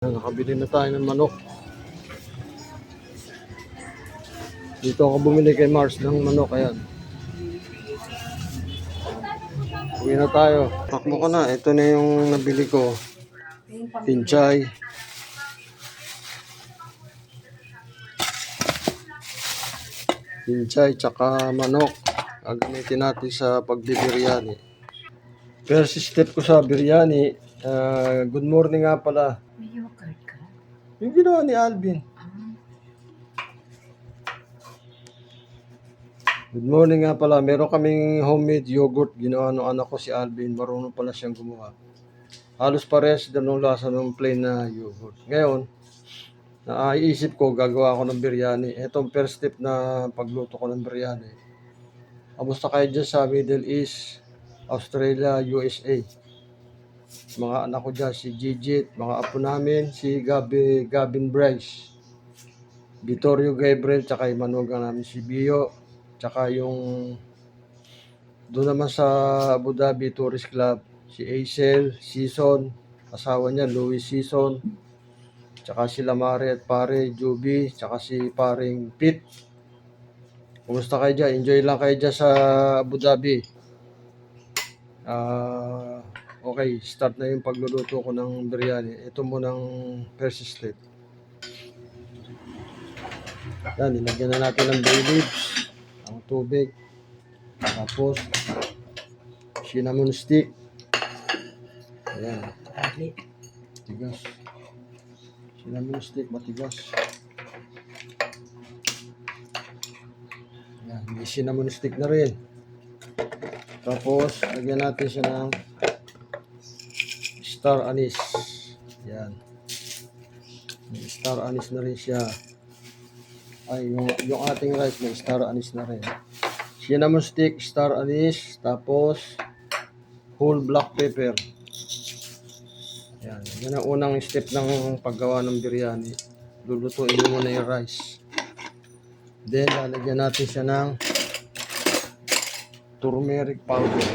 Nakabili na tayo ng manok. Dito ako bumili kay Mars ng manok. Ayan. Uwi na tayo. Takbo ko na. Ito na yung nabili ko. Pinchay. Pinchay tsaka manok. Gagamitin natin sa pagbibiryani. First step ko sa biryani. Good morning nga pala. May yogurt ka? Yung ginawa ni Alvin. Good morning nga pala. Meron kaming homemade yogurt. Ginawa ng anak ko si Alvin. Marunong pala siyang gumawa. Halos pares din ng lasa ng plain na yogurt. Ngayon, naiisip ko gagawa ako ng biryani. Itong first step na pagluto ko ng biryani. Kamusta kayo dyan sa Middle East, Australia, USA? Mga anak ko dyan, si Gigit, mga apo namin, si Gavin Bryce, Vittorio Gabriel, tsaka yung manugang namin si Bio, tsaka yung doon naman sa Abu Dhabi Tourist Club, si Aisel, Season, asawa niya, Louis Season, tsaka si Lamare at pare, Juby, tsaka si paring Pete. Kumusta kayo dyan? Enjoy lang kayo dyan sa Abu Dhabi. Okay, start na yung pagluluto ko ng biryani. Ito munang first step. Yan, nilagyan na natin ng bay leaves, ang tubig, tapos cinnamon stick. Ayan, matigas. Cinnamon stick, matigas. Ayan, may cinnamon stick na rin. Tapos, lagyan natin siya ng star anise. Yan. May star anise na rin siya. Ay, yung ating rice may star anise na rin. Cinnamon stick, star anise, tapos whole black pepper. Yan. Yan ang unang step ng paggawa ng biryani. Lulutuin mo muna yung rice. Then, lalagyan natin siya ng turmeric powder.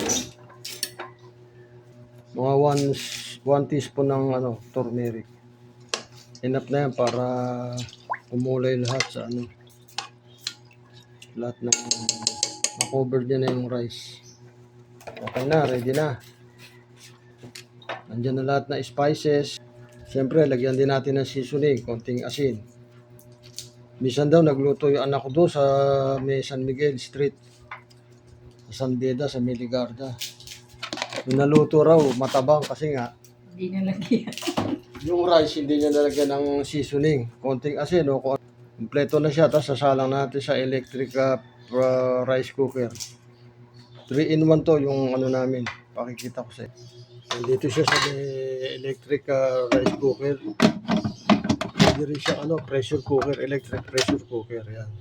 Mga 1 teaspoon ng turmeric. Enough na yan para umulay lahat sa lahat ng na-cover niya na yung rice. Okay na, ready na. Nandiyan na lahat na spices. Siyempre, lagyan din natin ng seasoning, konting asin. Minsan daw nagluto yung anak ko doon sa may San Miguel Street, sa San Beda, sa Miligarda. Yung naluto raw, matabang kasi nga Hindi nalagyan. yung rice hindi niya nalagyan ng seasoning. Konting asin o kompleto na siya. Tapos sasalang natin sa electric rice cooker. 3-in-1 to yung namin. Pakikita ko sa inyo. Dito siya sa electric rice cooker. Pwede rin siya pressure cooker, electric pressure cooker. Yan.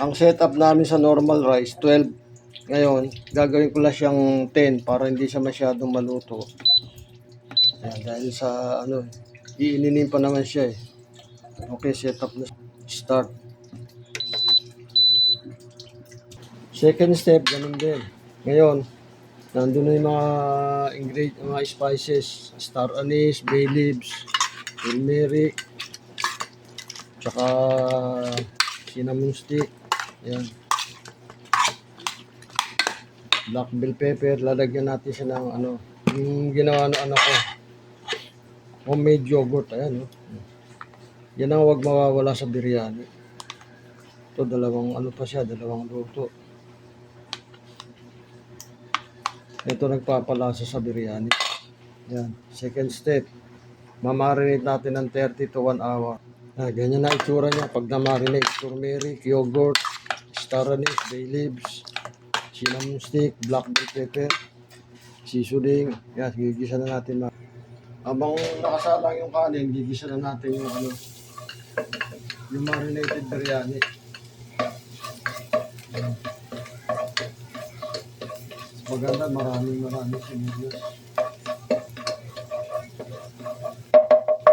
Ang setup namin sa normal rice, 12. Ngayon, gagawin ko lang siyang 10 para hindi siya masyadong maluto. Ayan, dahil sa iininin pa naman siya eh. Okay, setup na. Start. Second step, ganun din. Ngayon, nandun na yung mga ingredients, mga spices, star anise, bay leaves, turmeric, tsaka cinnamon stick. Ayan. Black bell pepper, lalagyan natin siya ng yung ginawa ng anak ko. Homemade yogurt, ayan Yan ang huwag mawawala sa biryani. Ito, dalawang dalawang luto. Ito nagpapalasa sa biryani. Yan, second step. Mamarinate natin ng 30 to 1 hour. Ganyan na itsura niya pag na-marinate. Turmeric, yogurt, star anise, bay leaves, cinnamon stick, black bell pepper, seasoning. Yan, gigisa na natin. Habang nakasalang yung kanin, gigisa na natin yung marinated biryani. Maganda, maraming sinigos.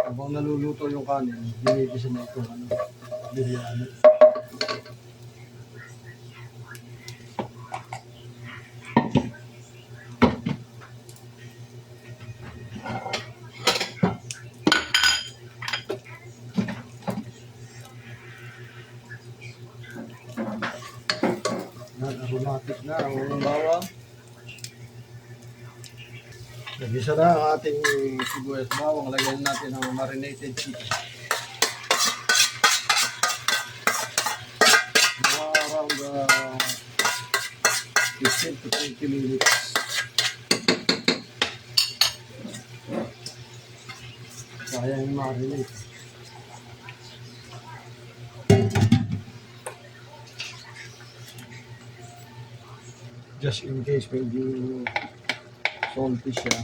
Habang naluluto yung kanin, ginigisa na ito biryani. Bumatik na ang bawang. Nagisa na ang ating sibuyas bawang. Lagyan natin ang marinated chicken. Around 15 to 20 minutes. Sayang yung marinate. Just in case medyo salty siya.